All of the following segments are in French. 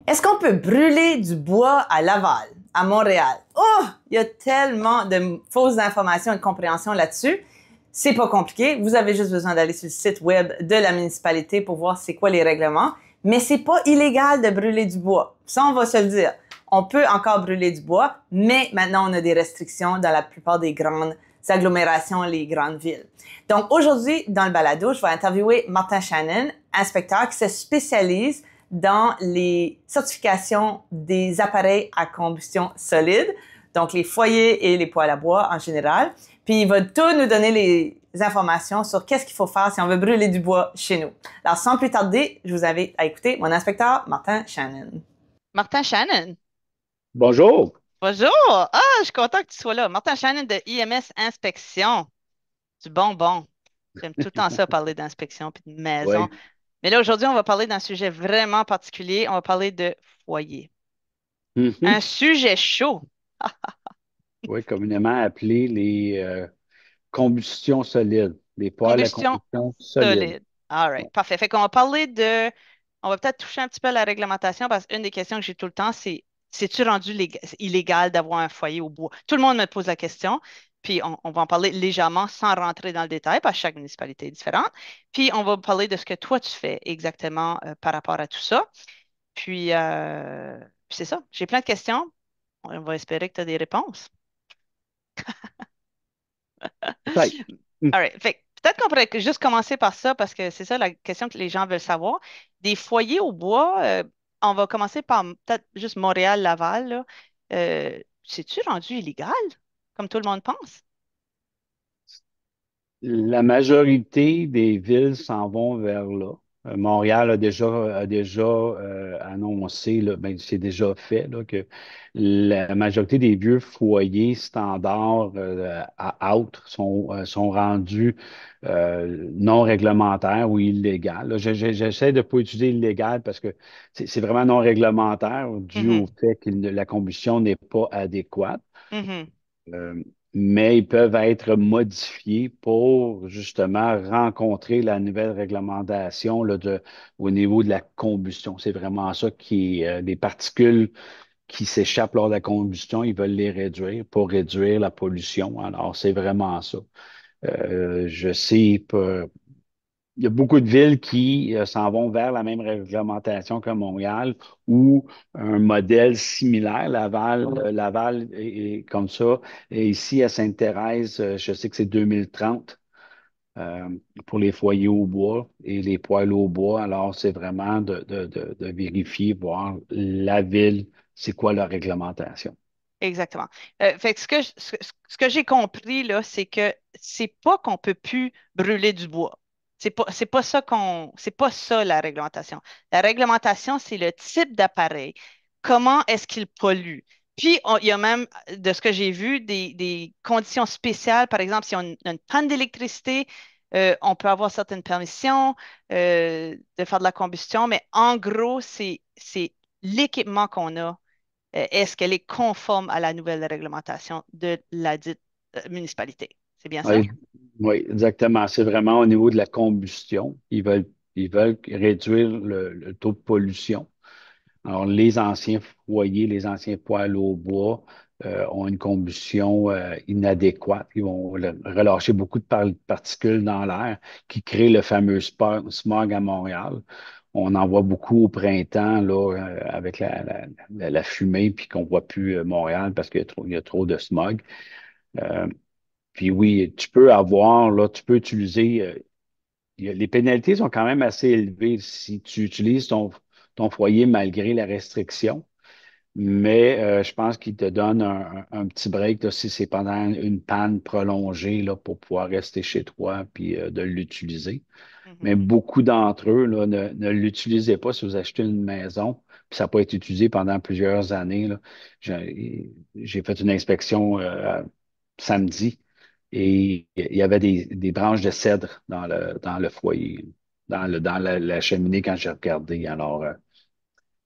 Est-ce qu'on peut brûler du bois à Laval, à Montréal? Oh, il y a tellement de fausses informations et de compréhension là-dessus. C'est pas compliqué. Vous avez juste besoin d'aller sur le site web de la municipalité pour voir c'est quoi les règlements. Mais c'est pas illégal de brûler du bois. Ça, on va se le dire. On peut encore brûler du bois, mais maintenant, on a des restrictions dans la plupart des grandes agglomérations, les grandes villes. Donc, aujourd'hui, dans le balado, je vais interviewer Martin Shannon, inspecteur qui se spécialise dans les certifications des appareils à combustion solide, donc les foyers et les poêles à bois en général. Puis il va tout nous donner les informations sur qu'est-ce qu'il faut faire si on veut brûler du bois chez nous. Alors, sans plus tarder, je vous invite à écouter mon inspecteur, Martin Shannon. Martin Shannon. Bonjour. Bonjour! Ah, je suis content que tu sois là. Martin Shannon de IMS Inspection. Du bonbon. J'aime tout le temps ça, parler d'inspection puis de maison. Oui. Mais là, aujourd'hui, on va parler d'un sujet vraiment particulier. On va parler de foyer. Un Mhm. sujet chaud. Oui, communément appelé les combustions solides, les poêles à Combustion combustion solide. solide. All right. Parfait. Fait qu'on va parler de. On va peut-être toucher un petit peu à la réglementation parce qu'une des questions que j'ai tout le temps, c'est c'est-tu rendu illégal d'avoir un foyer au bois? Tout le monde me pose la question, puis on va en parler légèrement sans rentrer dans le détail parce que chaque municipalité est différente. Puis on va parler de ce que toi tu fais exactement par rapport à tout ça. Puis c'est ça. J'ai plein de questions. On va espérer que tu as des réponses. Peut-être. All right. Fait que peut-être qu'on pourrait juste commencer par ça parce que c'est ça la question que les gens veulent savoir. Des foyers au bois, on va commencer par peut-être juste Montréal, Laval, là. C'est-tu rendu illégal, comme tout le monde pense? La majorité des villes s'en vont vers là. Montréal a déjà annoncé, là, ben, c'est déjà fait, là, que la majorité des vieux foyers standards à out sont rendus non réglementaires ou illégaux. Là, j'essaie de ne pas utiliser illégal parce que c'est vraiment non réglementaire dû Mhm, au fait que la combustion n'est pas adéquate. mhm. Euh, mais ils peuvent être modifiés pour justement rencontrer la nouvelle réglementation là, au niveau de la combustion. C'est vraiment ça qui est les particules qui s'échappent lors de la combustion, ils veulent les réduire pour réduire la pollution. Alors, c'est vraiment ça. Je sais pas. Il y a beaucoup de villes qui s'en vont vers la même réglementation que Montréal ou un modèle similaire. Laval est comme ça. Et ici, à Sainte-Thérèse, je sais que c'est 2030 euh, pour les foyers au bois et les poêles au bois. Alors, c'est vraiment de vérifier, voir la ville, c'est quoi la réglementation. Exactement. Fait que ce que j'ai compris, là, c'est que c'est pas qu'on peut plus brûler du bois. C'est pas ça c'est pas ça la réglementation. La réglementation, c'est le type d'appareil. Comment est-ce qu'il pollue? Puis, il y a même, de ce que j'ai vu, des conditions spéciales. Par exemple, si on a une panne d'électricité, on peut avoir certaines permissions de faire de la combustion, mais en gros, c'est l'équipement qu'on a est-ce qu'elle est conforme à la nouvelle réglementation de la dite municipalité? C'est bien ça? Oui, oui, exactement. C'est vraiment au niveau de la combustion. Ils veulent réduire le taux de pollution. Alors, les anciens foyers, les anciens poêles au bois ont une combustion inadéquate. Ils vont relâcher beaucoup de particules dans l'air qui créent le fameux smog à Montréal. On en voit beaucoup au printemps là, avec la fumée, puis qu'on ne voit plus Montréal parce qu'il y a trop de smog. Euh, Puis oui, tu peux avoir, là, tu peux utiliser, les pénalités sont quand même assez élevées si tu utilises ton foyer malgré la restriction. Mais je pense qu'il te donne un petit break là, si c'est pendant une panne prolongée là, pour pouvoir rester chez toi puis de l'utiliser. Mais Mhm. beaucoup d'entre eux là, ne l'utilisaient pas si vous achetez une maison, puis ça n'a pas été utilisé pendant plusieurs années. Là. J'ai fait une inspection samedi et il y avait des branches de cèdre dans le foyer, dans la cheminée quand j'ai regardé. Alors,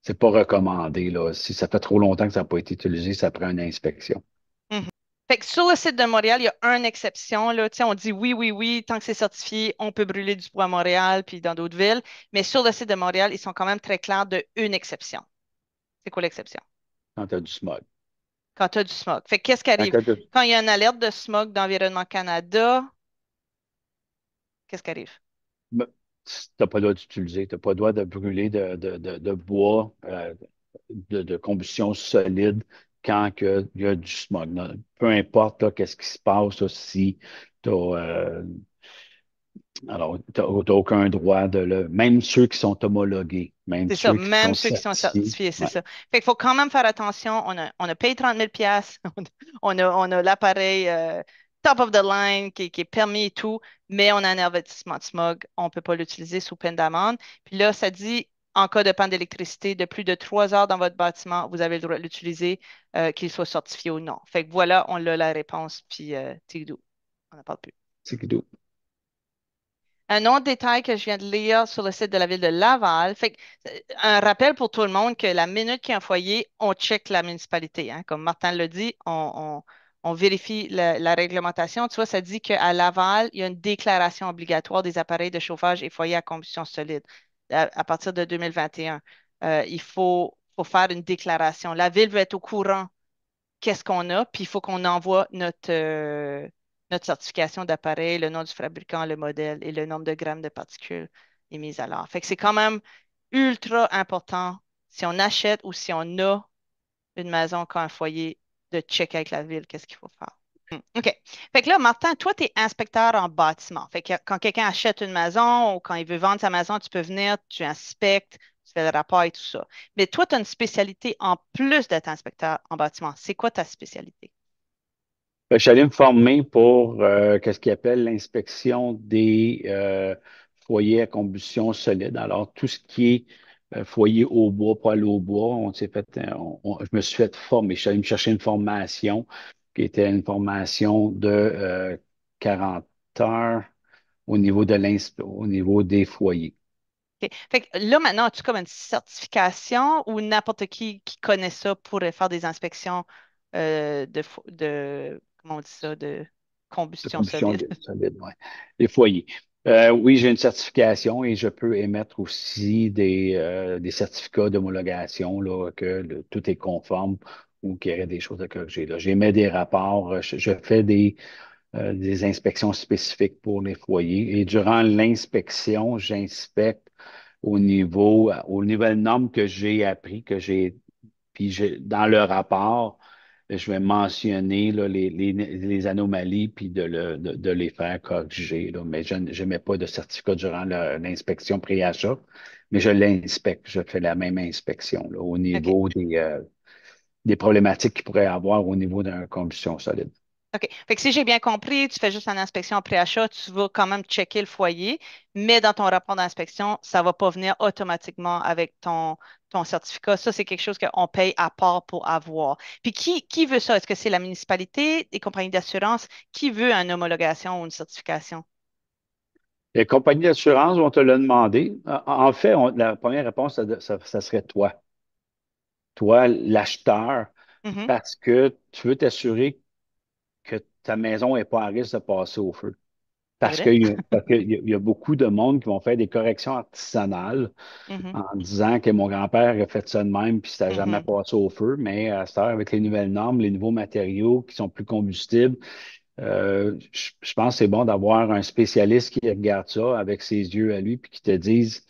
c'est pas recommandé, là. Si ça fait trop longtemps que ça n'a pas été utilisé, ça prend une inspection. Mhm. Fait que sur le site de Montréal, il y a une exception, là. Tu sais, on dit oui, oui, oui, tant que c'est certifié, on peut brûler du bois à Montréal puis dans d'autres villes. Mais sur le site de Montréal, ils sont quand même très clairs de une exception. C'est quoi l'exception? quand tu as du smog. Quand tu as du smog. Fait que qu'est-ce qui Quand arrive? t'as Quand il y a une alerte de smog d'Environnement Canada, qu'est-ce qui arrive? tu n'as pas le droit d'utiliser, tu n'as pas le droit de brûler de bois, de combustion solide quand il y a du smog. Peu importe là, qu'est-ce qui se passe là, si tu as, alors, tu n'as aucun droit de le. Même ceux qui sont homologués, même C'est ça, ceux qui même sont ceux qui sont certifiés. certifiés, c'est Ouais. ça. Fait qu'il faut quand même faire attention. On a payé 30 000 on a l'appareil top of the line qui est permis et tout, mais on a un avertissement de smog. On ne peut pas l'utiliser sous peine d'amende. Puis là, ça dit, en cas de panne d'électricité de plus de 3 heures dans votre bâtiment, vous avez le droit de l'utiliser, qu'il soit certifié ou non. Fait que voilà, on a la réponse, puis tigou, on n'en parle plus. C'est tout. Un autre détail que je viens de lire sur le site de la ville de Laval, fait que, un rappel pour tout le monde que la minute qu'il y a un foyer, on check la municipalité, hein. Comme Martin l'a dit, on vérifie la réglementation. Tu vois, ça dit qu'à Laval, il y a une déclaration obligatoire des appareils de chauffage et foyers à combustion solide à partir de 2021. Il faut faire une déclaration. La ville veut être au courant qu'est-ce qu'on a, puis il faut qu'on envoie notre certification d'appareil, le nom du fabricant, le modèle et le nombre de grammes de particules émises à l'heure. Fait que c'est quand même ultra important si on achète ou si on a une maison quand un foyer de checker avec la ville, qu'est-ce qu'il faut faire. OK. Fait que là, Martin, toi, tu es inspecteur en bâtiment. Fait que quand quelqu'un achète une maison ou quand il veut vendre sa maison, tu peux venir, tu inspectes, tu fais le rapport et tout ça. Mais toi, tu as une spécialité en plus d'être inspecteur en bâtiment. C'est quoi ta spécialité? Je suis allé me former pour qu'est-ce qu'ils appellent l'inspection des foyers à combustion solide. Alors, tout ce qui est foyer au bois, poêle au bois, on s'est fait, je me suis fait former. Je suis allé me chercher une formation qui était une formation de 40 heures au niveau des foyers. OK. Fait que là, maintenant, as-tu comme une certification ou n'importe qui connaît ça pourrait faire des inspections comment on dit ça, de De combustion combustion solide? solide, ouais. Les foyers. Oui, j'ai une certification et je peux émettre aussi des certificats d'homologation là, que tout est conforme ou qu'il y aurait des choses à corriger. Là. J'émets des rapports, je fais des inspections spécifiques pour les foyers et durant l'inspection, j'inspecte aux nouvelles normes que j'ai appris, dans le rapport, je vais mentionner là, les anomalies puis de les faire corriger. Là. Mais je n'émets pas de certificat durant l'inspection pré-achat, mais je l'inspecte. Je fais la même inspection là, au OK. niveau des problématiques qu'il pourrait y avoir au niveau d'une combustion solide. OK. Fait que si j'ai bien compris, tu fais juste une inspection en pré-achat, tu vas quand même checker le foyer, mais dans ton rapport d'inspection, ça ne va pas venir automatiquement avec ton certificat. Ça, c'est quelque chose qu'on paye à part pour avoir. Puis qui veut ça? Est-ce que c'est la municipalité, les compagnies d'assurance? Qui veut une homologation ou une certification? Les compagnies d'assurance vont te le demander. En fait, la première réponse, ça serait toi, l'acheteur, Mhm. parce que tu veux t'assurer que ta maison n'est pas à risque de passer au feu. C'est vrai? Parce qu'il y a beaucoup de monde qui vont faire des corrections artisanales Mhm. en disant que mon grand-père a fait ça de même puis ça n'a jamais Mhm. passé au feu. Mais à cette heure, avec les nouvelles normes, les nouveaux matériaux qui sont plus combustibles, je pense que c'est bon d'avoir un spécialiste qui regarde ça avec ses yeux à lui puis qui te dise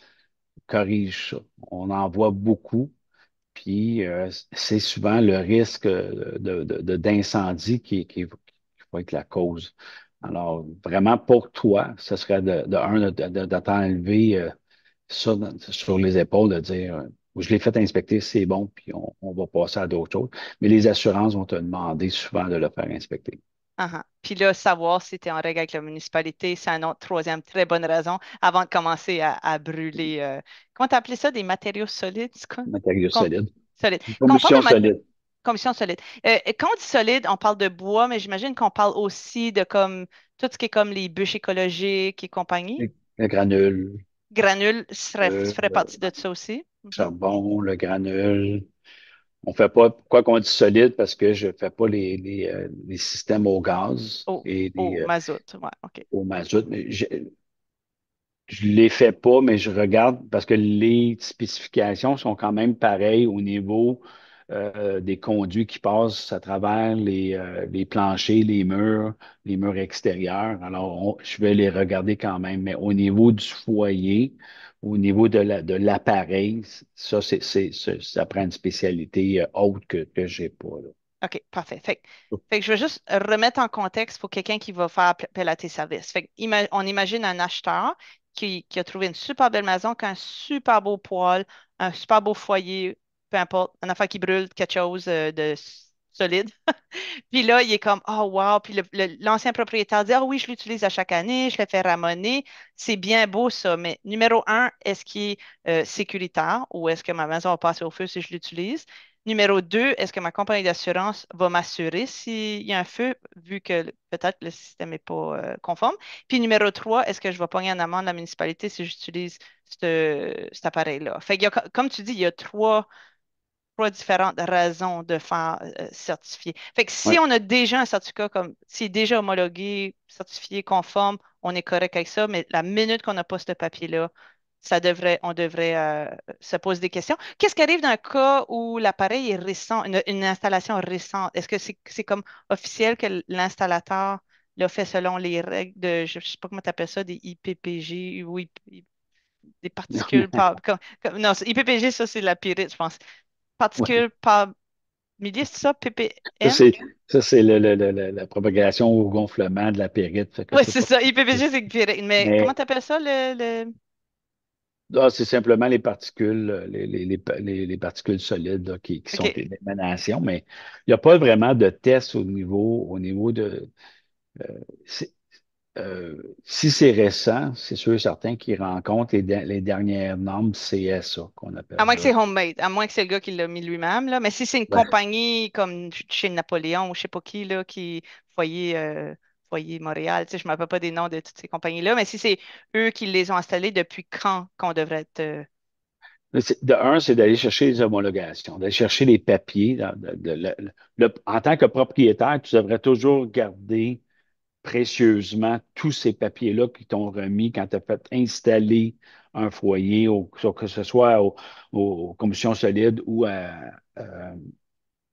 corrige ça. On en voit beaucoup. Puis c'est souvent le risque d'incendie qui va être la cause. Alors, vraiment, pour toi, ce serait de t'enlever ça sur les épaules, de dire je l'ai fait inspecter, c'est bon, puis on va passer à d'autres choses. Mais les assurances vont te demander souvent de le faire inspecter. Ah ah. Puis là, savoir si tu es en règle avec la municipalité, c'est une autre troisième très bonne raison avant de commencer à brûler. Comment tu appelé ça? Des matériaux solides? C'est quoi? Matériaux Com- solides. Solides. Quand on parle Combustion de solide. commission solide, quand on dit solide, on parle de bois, mais j'imagine qu'on parle aussi de comme tout ce qui est comme les bûches écologiques et compagnie. Le granule, Granules ferait le partie de ça aussi. Mhm. charbon, le granule. On fait pas, quoi qu'on dit solide, parce que je fais pas les systèmes au gaz Oh, et oh, mazout. Ouais, OK. au mazout. Mais je les fais pas, mais je regarde parce que les spécifications sont quand même pareilles au niveau des conduits qui passent à travers les planchers, les murs extérieurs. Alors, je vais les regarder quand même. Mais au niveau du foyer, au niveau de l'appareil, ça, ça prend une spécialité haute que j'ai pas, là. OK, parfait. Fait que je vais juste remettre en contexte pour quelqu'un qui va faire appel à tes services. Fait que on imagine un acheteur qui a trouvé une super belle maison, avec un super beau poêle, un super beau foyer, peu importe, une affaire qui brûle, quelque chose solide. Puis là, il est comme, oh wow. Puis l'ancien propriétaire dit, ah oui, je l'utilise à chaque année, je le fais ramoner. C'est bien beau ça, mais numéro un, est-ce qu'il est sécuritaire ou est-ce que ma maison va passer au feu si je l'utilise? Numéro deux, est-ce que ma compagnie d'assurance va m'assurer s'il y a un feu, vu que peut-être le système n'est pas conforme? Puis numéro trois, est-ce que je vais pogner en amende la municipalité si j'utilise cet appareil-là? Fait qu'il y a, comme tu dis, il y a trois différentes raisons de faire certifier. Fait que si Ouais. on a déjà un certificat comme s'il est déjà homologué, certifié, conforme, on est correct avec ça, mais la minute qu'on n'a pas ce papier-là, on devrait se poser des questions. Qu'est-ce qui arrive dans un cas où l'appareil est récent, une installation récente? Est-ce que c'est comme officiel que l'installateur l'a fait selon les règles de, je ne sais pas comment tu appelles ça, des IPPG ou des particules par, non, IPPG, ça c'est la pyrite, je pense. Ouais. Particules par millier, c'est ça, Ça, ppm? c'est ça, c'est la propagation au gonflement de la périte. Fait que Oui, c'est c'est pas. ça, IPPG, c'est pyrite. Mais comment Mais tu appelles ça, c'est simplement les particules, les particules solides là, qui sont OK. des émanations, mais il n'y a pas vraiment de test au niveau de. c'est- Si c'est récent, c'est sûr et certain qu'ils rencontrent les dernières normes CSA qu'on À appelle moins que là. c'est homemade, à moins que c'est le gars qui l'a mis lui-même, là. Mais si c'est une Ouais. compagnie comme chez Napoléon ou je sais pas qui, là, Foyer Montréal, tu sais, je ne me rappelle pas des noms de toutes ces compagnies-là, mais si c'est eux qui les ont installés, depuis quand qu'on devrait être. De un, c'est d'aller chercher les homologations, d'aller chercher les papiers. En tant que propriétaire, tu devrais toujours garder précieusement tous ces papiers-là qui t'ont remis quand tu as fait installer un foyer, que ce soit aux combustions solides ou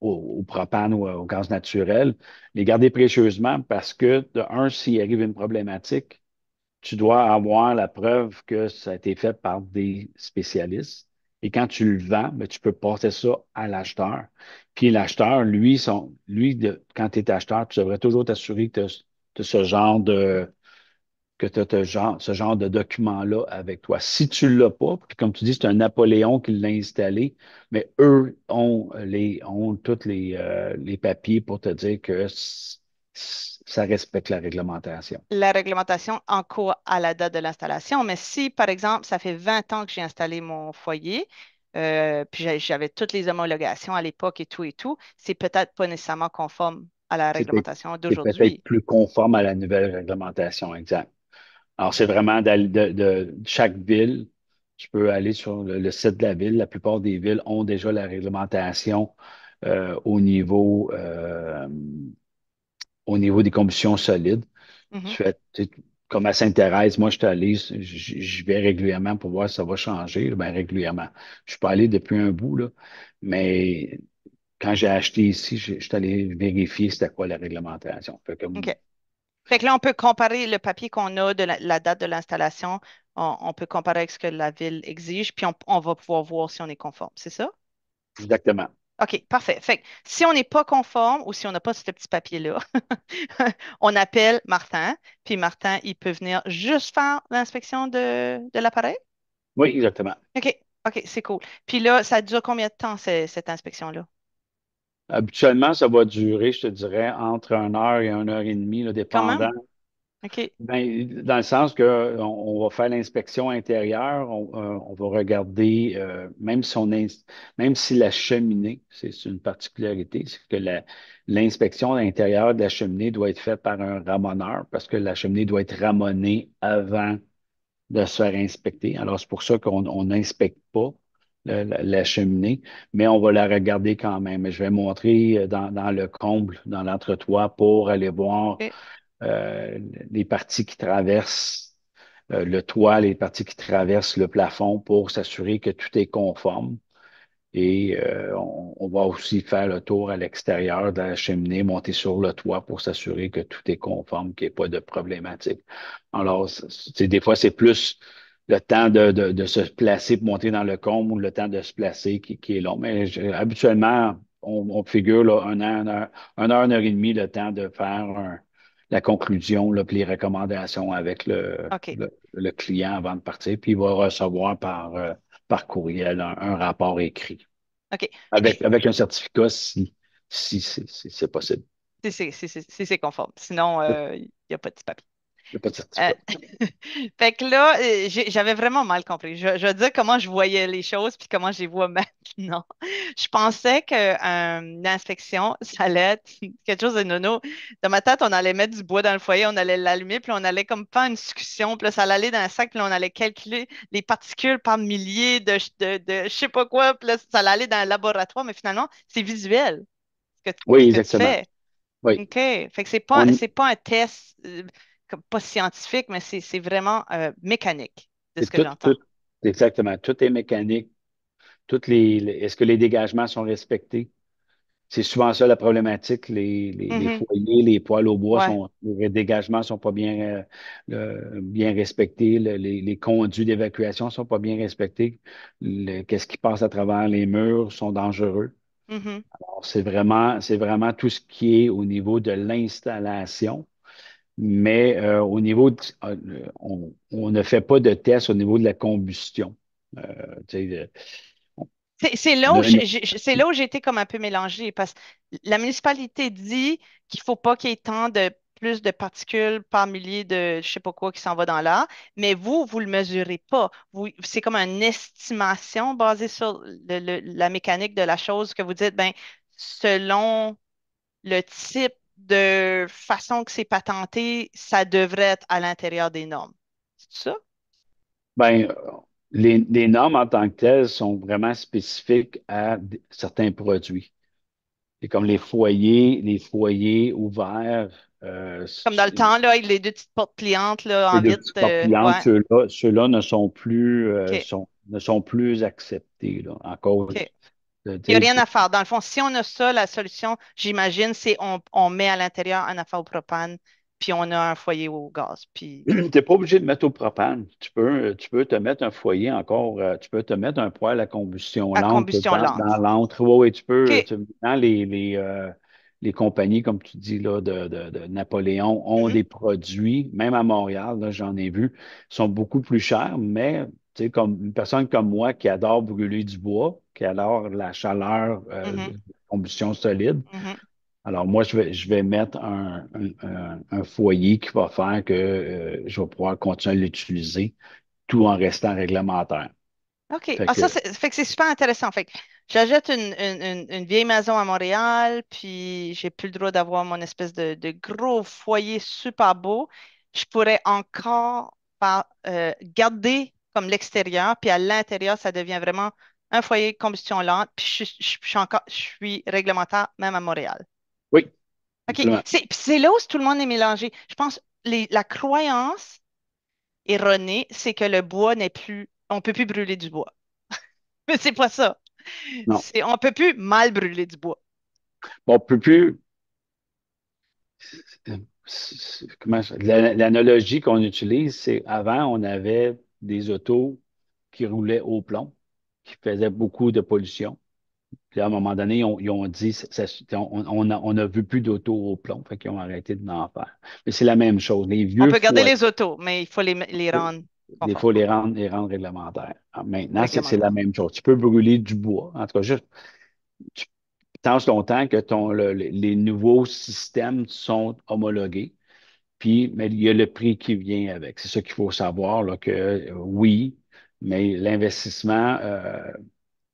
au propane ou au gaz naturel. Les garder précieusement parce que, de un, s'il arrive une problématique, tu dois avoir la preuve que ça a été fait par des spécialistes. Et quand tu le vends, ben, tu peux passer ça à l'acheteur. Puis l'acheteur, quand tu es acheteur, tu devrais toujours t'assurer que tu as ce genre ce genre de document-là avec toi. Si tu ne l'as pas, puis comme tu dis, c'est un Napoléon qui l'a installé, mais eux ont tous les papiers pour te dire que ça respecte la réglementation. La réglementation en cours à la date de l'installation. Mais si, par exemple, ça fait 20 ans que j'ai installé mon foyer, puis j'avais toutes les homologations à l'époque et tout, c'est peut-être pas nécessairement conforme à la C'est réglementation c'est peut-être d'aujourd'hui. plus conforme à la nouvelle réglementation, exact. Alors, c'est vraiment de chaque ville. Tu peux aller sur le site de la ville. La plupart des villes ont déjà la réglementation euh, au niveau, euh, au niveau des combustions solides. Mhm. Comme à Sainte-Thérèse, moi, je suis allé, je vais régulièrement pour voir si ça va changer. Ben, régulièrement. Je suis pas allé depuis un bout, là, mais quand j'ai acheté ici, je suis allé vérifier c'était quoi la réglementation. Fait que, OK. Fait que là, on peut comparer le papier qu'on a de la date de l'installation, on peut comparer avec ce que la ville exige, puis on va pouvoir voir si on est conforme. C'est ça? exactement. OK, parfait. Fait que si on n'est pas conforme ou si on n'a pas ce petit papier-là, on appelle Martin, puis Martin, il peut venir juste faire l'inspection de l'appareil? Oui, exactement. OK, OK, c'est cool. Puis là, ça dure combien de temps, cette inspection-là? Habituellement, ça va durer, je te dirais, entre 1 heure et 1 heure et demie, là, Quand dépendant. même? OK. Ben, dans le sens que on va faire l'inspection intérieure, on va regarder, même si la cheminée, c'est une particularité, c'est que l'inspection intérieure de la cheminée doit être faite par un ramoneur parce que la cheminée doit être ramonée avant de se faire inspecter. Alors, c'est pour ça qu'on n'inspecte pas la cheminée, mais on va la regarder quand même. Je vais montrer dans le comble, dans l'entretoit, pour aller voir OK. euh, les parties qui traversent. le toit, les parties qui traversent le plafond pour s'assurer que tout est conforme. Et on va aussi faire le tour à l'extérieur de la cheminée, monter sur le toit pour s'assurer que tout est conforme, qu'il n'y ait pas de problématique. Alors, des fois, c'est plus le temps de se placer pour monter dans le comble ou le temps de se placer qui est long. Mais habituellement, on figure là, 1 heure, 1 heure et demie, le temps de faire la conclusion, là, puis les recommandations avec OK. le client avant de partir. Puis il va recevoir par courriel un rapport écrit. OK. Avec un certificat si c'est possible. Si c'est conforme. Sinon, il n'y a pas de papier. Il n'y a pas de Euh, certificat. fait que là, j'avais vraiment mal compris. Je vais dire comment je voyais les choses puis comment je les vois maintenant. Je pensais qu'une inspection, ça allait être quelque chose de nono. Dans ma tête, on allait mettre du bois dans le foyer, on allait l'allumer, puis on allait comme faire une discussion, puis là, ça allait aller dans un sac, puis là, on allait calculer les particules par milliers de je sais pas quoi, puis là, ça allait aller dans un laboratoire, mais finalement, c'est visuel Oui, ce que tu exactement. fais. Oui. OK. Fait que On, c'est pas un test pas scientifique, mais c'est vraiment mécanique, de ce c'est que j'entends. exactement. Tout est mécanique. Est-ce que les dégagements sont respectés? C'est souvent ça la problématique. Les Mhm. foyers, les poêles au bois Ouais. les dégagements sont pas bien respectés. Les conduits d'évacuation sont pas bien respectés. Qu'est-ce qui passe à travers les murs sont dangereux. Mhm. Alors, c'est vraiment tout ce qui est au niveau de l'installation, mais on ne fait pas de test au niveau de la combustion. Tu sais, C'est là on où a une- c'est là où j'ai été comme un peu mélangée parce que la municipalité dit qu'il faut pas qu'il y ait tant de plus de particules par millier de je sais pas quoi qui s'en va dans l'air, mais vous le mesurez pas. C'est comme une estimation basée sur la mécanique de la chose que vous dites, ben, selon le type de façon que c'est patenté, ça devrait être à l'intérieur des normes. C'est ça? ben, les normes en tant que telles sont vraiment spécifiques à certains produits. C'est comme les foyers ouverts, Comme dans le temps, là, avec les deux petites portes pliantes là, les en deux vitre. petites portes pliantes, Ouais. ceux-là OK. ne sont plus acceptés là, en OK. cause. Il n'y a Tu rien sais, à faire. Dans le fond, si on a ça, la solution, j'imagine, c'est on met à l'intérieur un affaire au propane, puis on a un foyer au gaz. Puis tu n'es pas obligé de mettre au propane. Tu peux te mettre un foyer encore, tu peux te mettre un poêle à combustion à lente combustion dans lente. l'antre. Oui, oui, OK. dans les compagnies, comme tu dis, là, de Napoléon ont Mhm. des produits, même à Montréal, là, j'en ai vu, sont beaucoup plus chers, mais tu sais, comme une personne comme moi qui adore brûler du bois, qui adore la chaleur Mhm. de combustion solide, Mhm. alors, moi, je vais mettre un foyer qui va faire que je vais pouvoir continuer à l'utiliser tout en restant réglementaire. OK. Fait Ah, que, ça, fait que c'est super intéressant. Fait que j'achète une vieille maison à Montréal, puis j'ai plus le droit d'avoir mon espèce de gros foyer super beau. Je pourrais encore garder comme l'extérieur, puis à l'intérieur, ça devient vraiment un foyer de combustion lente, puis je suis réglementaire même à Montréal. oui, OK. absolument. Puis c'est là où tout le monde est mélangé. Je pense la croyance erronée, c'est que le bois n'est plus, on peut plus brûler du bois. Mais c'est pas ça. Non. On peut plus mal brûler du bois. Bon, on peut plus. L'analogie qu'on utilise, c'est avant, on avait des autos qui roulaient au plomb, qui faisaient beaucoup de pollution. Puis à un moment donné, ils ont dit, on a vu plus d'autos au plomb, fait qu'ils ont arrêté de l'en faire. Mais c'est la même chose. Les On vieux peut garder foyers, les autos, mais il faut les rendre il conformes, faut les rendre réglementaires. Maintenant, c'est la réglementaires. même chose. Tu peux brûler du bois. En tout cas, juste, tu penses longtemps que les nouveaux systèmes sont homologués. Puis, mais il y a le prix qui vient avec. C'est ça qu'il faut savoir, là, que oui, mais l'investissement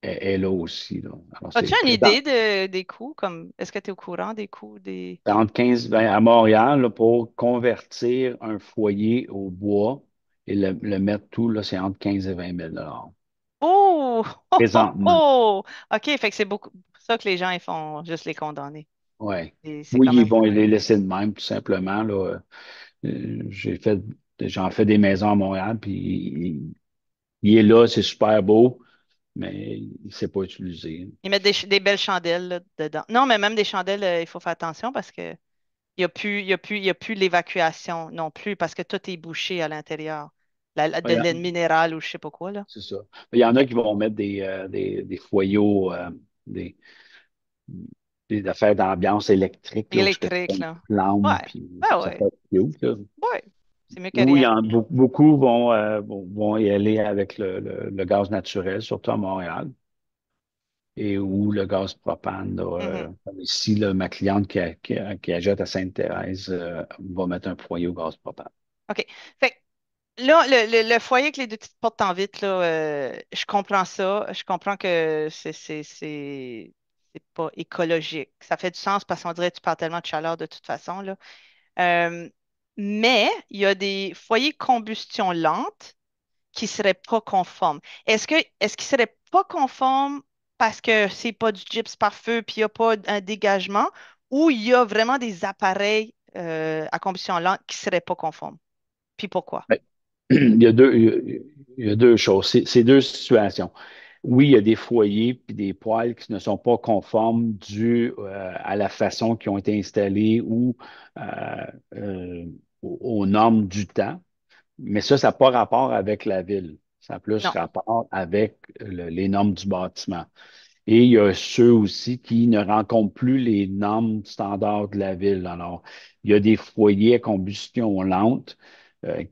est là aussi. Là. Alors, As-tu c'est une présent. idée des coûts? Comme, est-ce que tu es au courant des coûts des. Entre 15, à Montréal, là, pour convertir un foyer au bois et le mettre tout, là, c'est entre 15 et 20 000 Oh! Oh, oh, présentement. oh! OK, fait que c'est beaucoup pour ça que les gens ils font juste les condamner. Ouais. Et c'est Oui, quand ils même vont beaucoup. les laisser de même, tout simplement. Là. J'ai fait. J'en fais des maisons à Montréal, puis il est là, c'est super beau, mais il ne s'est pas utilisé. Ils mettent des belles chandelles là, dedans. Non, mais même des chandelles, il faut faire attention parce que il y a plus l'évacuation non plus parce que tout est bouché à l'intérieur. De Ouais, l'aide minérale ou je sais pas quoi, là. c'est ça. Il y en a OK. qui vont mettre des foyers, des, des affaires d'ambiance électrique, là, où je te fais Électrique, une là. flamme, Ouais. puis Ben ça ouais. peut être cute, là. Ouais. C'est mieux que Ou il y rien. en a beaucoup vont y aller avec le gaz naturel, surtout à Montréal, et ou le gaz propane. Là, Mhm. comme ici, là, ma cliente qui achète à Sainte-Thérèse va mettre un foyer au gaz propane. OK. Fait que là, le foyer avec les deux petites portes en vitre, là, je comprends ça. Je comprends que c'est pas écologique. Ça fait du sens parce qu'on dirait que tu parles tellement de chaleur de toute façon, là. Euh, mais il y a des foyers combustion lente qui seraient pas conformes. Est-ce qu'ils seraient pas conformes parce que c'est pas du gypse par feu puis il n'y a pas un dégagement ou il y a vraiment des appareils à combustion lente qui seraient pas conformes? Puis pourquoi? Ben, il y a deux choses. C'est deux situations. Oui, il y a des foyers puis des poêles qui ne sont pas conformes dû à la façon qui ont été installés ou euh, euh, aux normes du temps. Mais ça n'a pas rapport avec la ville. Ça a plus Non. rapport avec les normes du bâtiment. Et il y a ceux aussi qui ne rencontrent plus les normes standards de la ville. Alors, il y a des foyers à combustion lente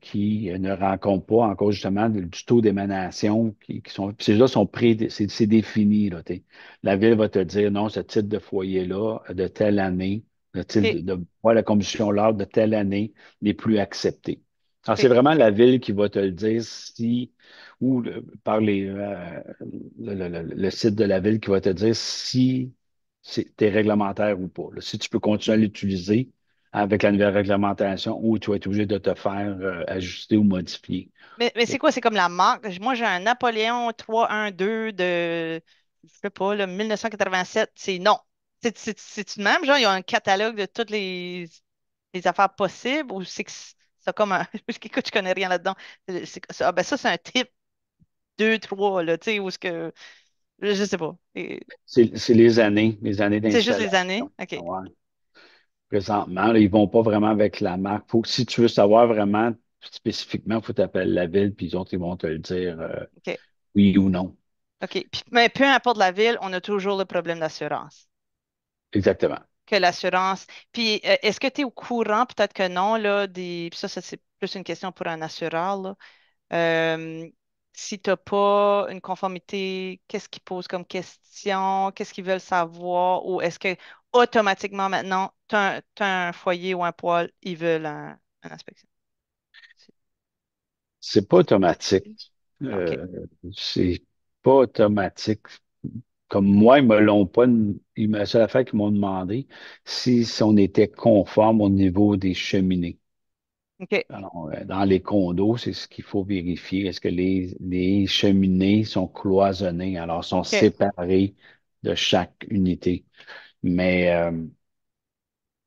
qui ne rencontrent pas encore justement du taux d'émanation qui sont. Puis ces là sont c'est défini. Là, la ville va te dire non, ce type de foyer-là, de telle année, le type OK. ouais, la combustion lente de telle année n'est plus accepté. Alors, c'est OK. vraiment la ville qui va te le dire si ou par le site de la ville qui va te dire si t'es réglementaire ou pas. Là. Si tu peux continuer à l'utiliser avec la nouvelle réglementation ou tu vas être obligé de te faire ajuster ou modifier. Mais c'est Et quoi? C'est comme la marque. Moi, j'ai un Napoléon 312 de, je sais pas, là, 1987. C'est non. C'est-tu de même? Genre, il y a un catalogue de toutes les affaires possibles ou c'est que c'est comme un. Écoute, je connais rien là-dedans. Ah, ben ça, c'est un type 2 3 là, tu sais, où est-ce que. Je sais pas. c'est les années C'est juste les années? d'installation. OK. Ouais. Présentement, là, ils ne vont pas vraiment avec la marque. Si tu veux savoir vraiment spécifiquement, il faut t'appeler la ville, puis ils vont te le dire OK. oui ou non. OK. Mais peu importe la ville, on a toujours le problème d'assurance. Exactement. Que l'assurance. Puis, est-ce que tu es au courant, peut-être que non, là, puis ça c'est plus une question pour un assureur, là. Euh, si tu n'as pas une conformité, qu'est-ce qu'ils posent comme question? Qu'est-ce qu'ils veulent savoir? Ou est-ce que automatiquement maintenant, tu as, un foyer ou un poêle, ils veulent une inspection? C'est pas automatique. OK. Euh, c'est pas automatique. Comme moi, ils me l'ont pas. La seule affaire qu'ils m'ont demandé, si on était conforme au niveau des cheminées. OK. Alors, dans les condos, c'est ce qu'il faut vérifier. Est-ce que les cheminées sont cloisonnées, alors sont OK. séparées de chaque unité? Mais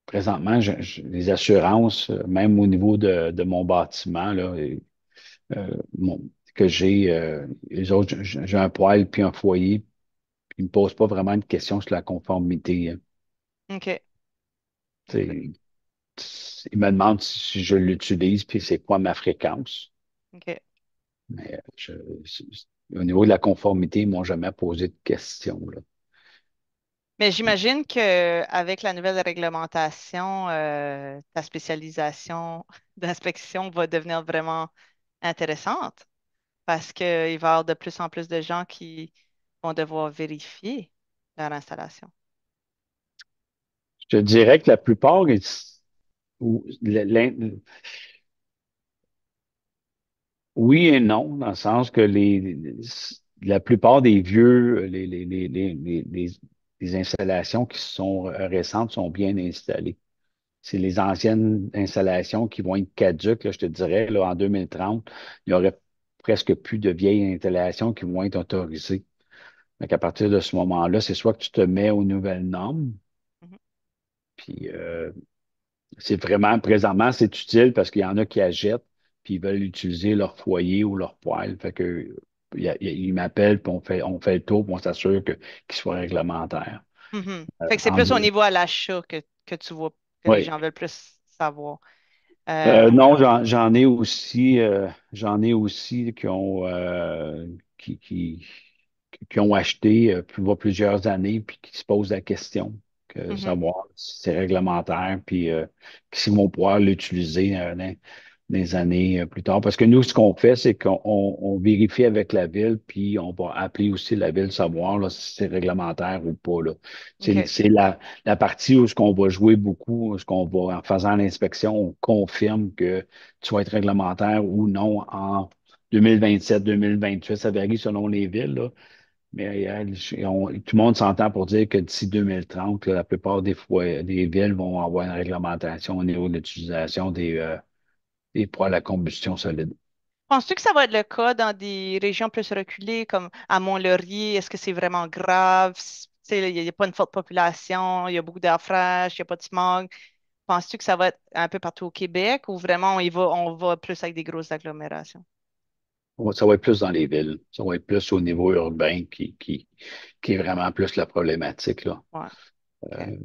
présentement, les assurances, même au niveau de mon bâtiment, là, mon- que j'ai, les autres, j'ai un poêle puis un foyer, ils ne me posent pas vraiment de questions sur la conformité. Hein. OK. C'est- Ils me demandent si je l'utilise puis c'est quoi ma fréquence. OK. Mais au niveau de la conformité, ils m'ont jamais posé de questions. Là. Mais j'imagine qu'avec la nouvelle réglementation, ta spécialisation d'inspection va devenir vraiment intéressante parce qu'il va y avoir de plus en plus de gens qui vont devoir vérifier leur installation. Je dirais que la plupart, oui et non, dans le sens que la plupart des vieux, les installations qui sont récentes sont bien installées. C'est les anciennes installations qui vont être caduques, là, je te dirais, là, en 2030, il y aurait presque plus de vieilles installations qui vont être autorisées. Donc, à partir de ce moment-là, c'est soit que tu te mets aux nouvelles normes, Mhm. puis c'est vraiment, présentement, c'est utile parce qu'il y en a qui achètent, puis ils veulent utiliser leur foyer ou leur poêle. Fait que, ils m'appellent, puis on fait le tour, puis on s'assure qu'ils soient réglementaires. Mhm. Fait que c'est En plus au deux. niveau à l'achat que tu vois que les Oui. gens veulent plus savoir. Euh, Non, j'en ai aussi qui, qui, qui ont acheté plusieurs années puis qui se posent la question mhm. savoir si c'est réglementaire puis s'ils vont pouvoir l'utiliser des années plus tard. Parce que nous, ce qu'on fait, c'est qu'on vérifie avec la ville, puis on va appeler aussi la ville savoir là, si c'est réglementaire ou pas. Là. OK. C'est la partie où ce qu'on va jouer beaucoup, où ce qu'on va, en faisant l'inspection, on confirme que tu vas être réglementaire ou non en 2027, 2028. Ça varie selon les villes, là. Mais tout le monde s'entend pour dire que d'ici 2030, là, la plupart des villes vont avoir une réglementation au niveau de l'utilisation des poêles à combustion solide. Penses-tu que ça va être le cas dans des régions plus reculées comme à Mont-Laurier? Est-ce que c'est vraiment grave? Tu sais, il n'y a pas une forte population, il y a beaucoup d'air fraîche, il n'y a pas de smog. Penses-tu que ça va être un peu partout au Québec ou vraiment on va plus avec des grosses agglomérations? Ça va être plus dans les villes. Ça va être plus au niveau urbain qui est vraiment plus la problématique, là. Ouais. OK. Euh,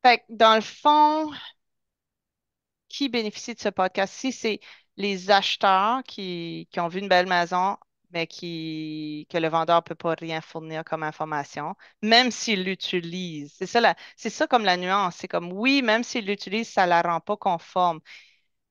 Fait que dans le fond, qui bénéficie de ce podcast-ci? C'est les acheteurs qui ont vu une belle maison, mais que le vendeur ne peut pas rien fournir comme information, même s'il l'utilise. C'est ça comme la nuance. C'est comme oui, même s'il l'utilise, ça ne la rend pas conforme.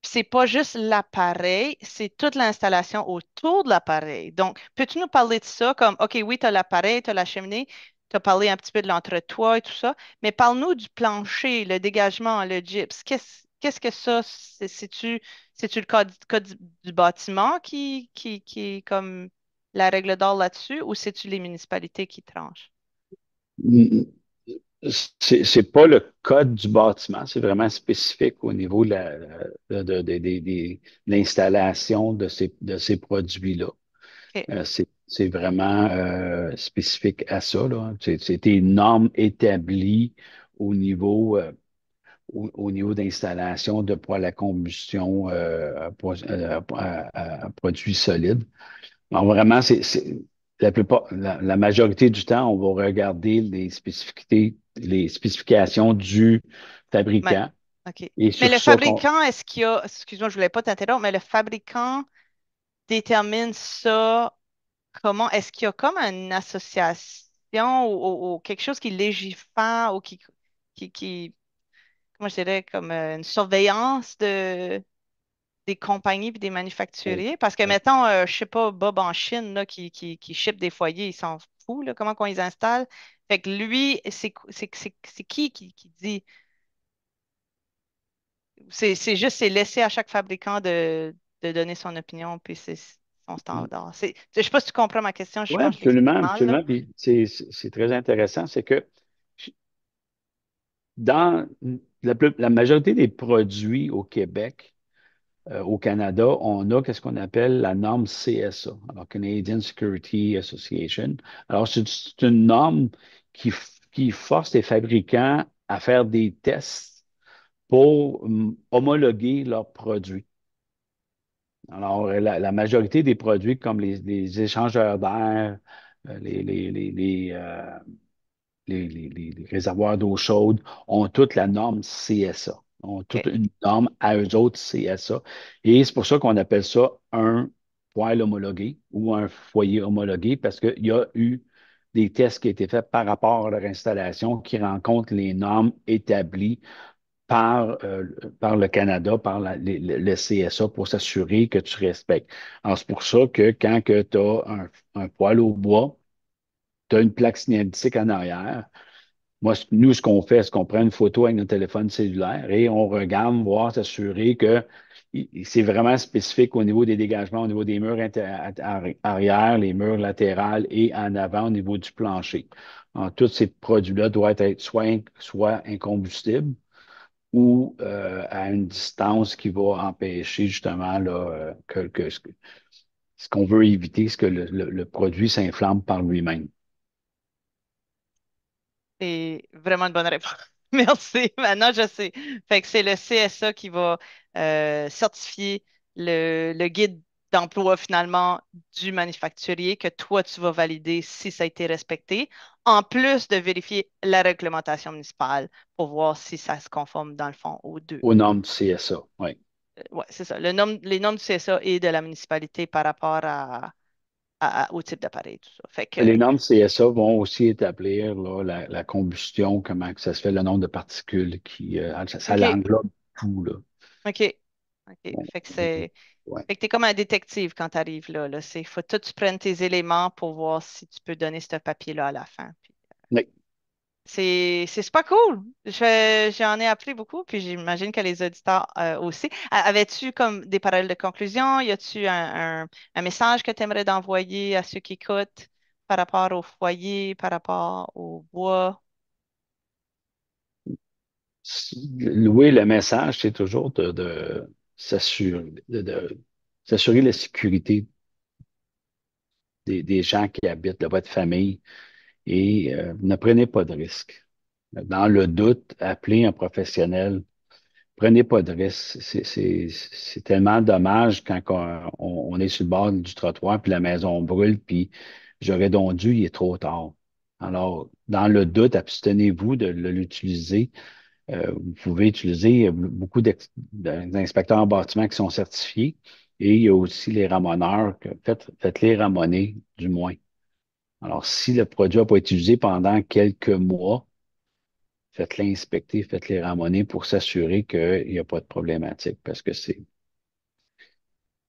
Puis c'est pas juste l'appareil, c'est toute l'installation autour de l'appareil. Donc, peux-tu nous parler de ça comme, OK, oui, tu as l'appareil, tu as la cheminée, tu as parlé un petit peu de l'entretoit et tout ça, mais parle-nous du plancher, le dégagement, le gyps. Qu'est-ce que ça, c'est-tu le code du bâtiment qui est comme la règle d'or là-dessus ou c'est-tu les municipalités qui tranchent? c'est pas le code du bâtiment, c'est vraiment spécifique au niveau de l'installation de ces produits-là. OK. C'est vraiment spécifique à ça, là. C'est des normes établies au niveau, au niveau d'installation de poêle à combustion à produits solides. Alors vraiment, la majorité du temps, on va regarder les spécifications du Ouais. fabricant OK. et Mais sur le ça qu'on. fabricant, est-ce qu'il y a, excuse-moi, je voulais pas t'interrompre, mais le fabricant détermine ça comment? Est-ce qu'il y a comme une association ou quelque chose qui légifère ou comment je dirais, comme une surveillance des compagnies et des Oui, manufacturiers? Parce que, oui. mettons, je sais pas, Bob en Chine là, qui ship des foyers, il s'en fout, là, comment qu'on les installe. Fait que lui, c'est qui dit? C'est laissé à chaque fabricant de donner son opinion, puis c'est son standard. Je sais pas si tu comprends ma question, je Oui, pense que je l'explique absolument, mal, là. absolument. Puis c'est très intéressant, c'est que dans la majorité des produits au Québec, au Canada, on a ce qu'on appelle la norme CSA, alors Canadian Security Association. Alors, c'est une norme qui force les fabricants à faire des tests pour homologuer leurs produits. Alors, la majorité des produits comme les échangeurs d'air, les réservoirs d'eau chaude ont toute la norme CSA, ont toute OK. une norme à eux autres CSA. Et c'est pour ça qu'on appelle ça un poêle homologué ou un foyer homologué, parce qu'il y a eu des tests qui ont été faits par rapport à leur installation qui rencontrent les normes établies par le Canada, par le CSA pour s'assurer que tu respectes. Alors, c'est pour ça que quand tu as un poêle au bois, tu as une plaque signalétique en arrière. Moi, nous, ce qu'on fait, c'est qu'on prend une photo avec notre téléphone cellulaire et on regarde, voir, s'assurer que c'est vraiment spécifique au niveau des dégagements, au niveau des murs arrière, les murs latérales et en avant au niveau du plancher. Alors, tous ces produits-là doivent être soit incombustibles ou à une distance qui va empêcher justement là, ce qu'on veut éviter, c'est que le produit s'inflamme par lui-même. C'est vraiment une bonne réponse. Merci. Maintenant, je sais. Fait que c'est le CSA qui va certifier le guide d'emploi finalement du manufacturier que toi, tu vas valider si ça a été respecté, en plus de vérifier la réglementation municipale pour voir si ça se conforme dans le fond aux deux. Aux normes CSA. Oui. Ouais, c'est ça. Les normes du CSA et de la municipalité par rapport au type d'appareil, tout ça. Fait que, Les normes CSA vont aussi établir là, la combustion, comment que ça se fait, le nombre de particules ça OK, l'englobe tout, là. OK, OK. Bon, ouais. Fait que t'es comme un détective quand tu arrives là. Faut que tu prennes tes éléments pour voir si tu peux donner ce papier-là à la fin. Puis Oui. c'est super cool. J'en ai appris beaucoup, puis j'imagine que les auditeurs aussi. Avais-tu comme des paroles de conclusion? Y a-tu un message que tu aimerais d'envoyer à ceux qui écoutent par rapport au foyer, par rapport au bois? Oui, le message, c'est toujours s'assurer la sécurité des gens qui habitent, de votre famille, et ne prenez pas de risques. Dans le doute, appelez un professionnel. Prenez pas de risques. C'est tellement dommage quand on est sur le bord du trottoir, puis la maison brûle, puis j'aurais donc dû, il est trop tard. Alors, dans le doute, abstenez-vous de l'utiliser. Vous pouvez utiliser beaucoup d'inspecteurs en bâtiment qui sont certifiés, et il y a aussi les ramoneurs. Faites-les ramoner, du moins. Alors, si le produit n'a pas été utilisé pendant quelques mois, faites-les inspecter, faites-les ramoner pour s'assurer qu'il n'y a pas de problématique, parce que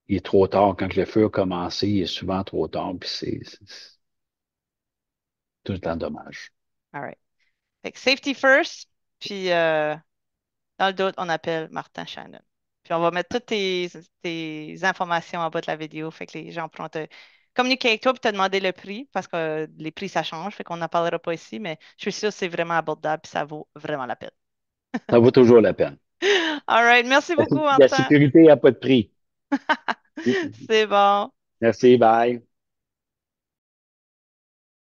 il est trop tard. Quand le feu a commencé, il est souvent trop tard, puis c'est tout le temps dommage. All right. Fait que safety first, puis dans le doute, on appelle Martin Shannon. Puis on va mettre toutes tes informations en bas de la vidéo. Fait que les gens pourront te communiquer avec toi pour te demander le prix, parce que les prix, ça change. Fait qu'on n'en parlera pas ici, mais je suis sûre que c'est vraiment abordable puis ça vaut vraiment la peine. Ça vaut toujours la peine. All right. Merci beaucoup, La Martin. sécurité n'a pas de prix. C'est bon. Merci, bye.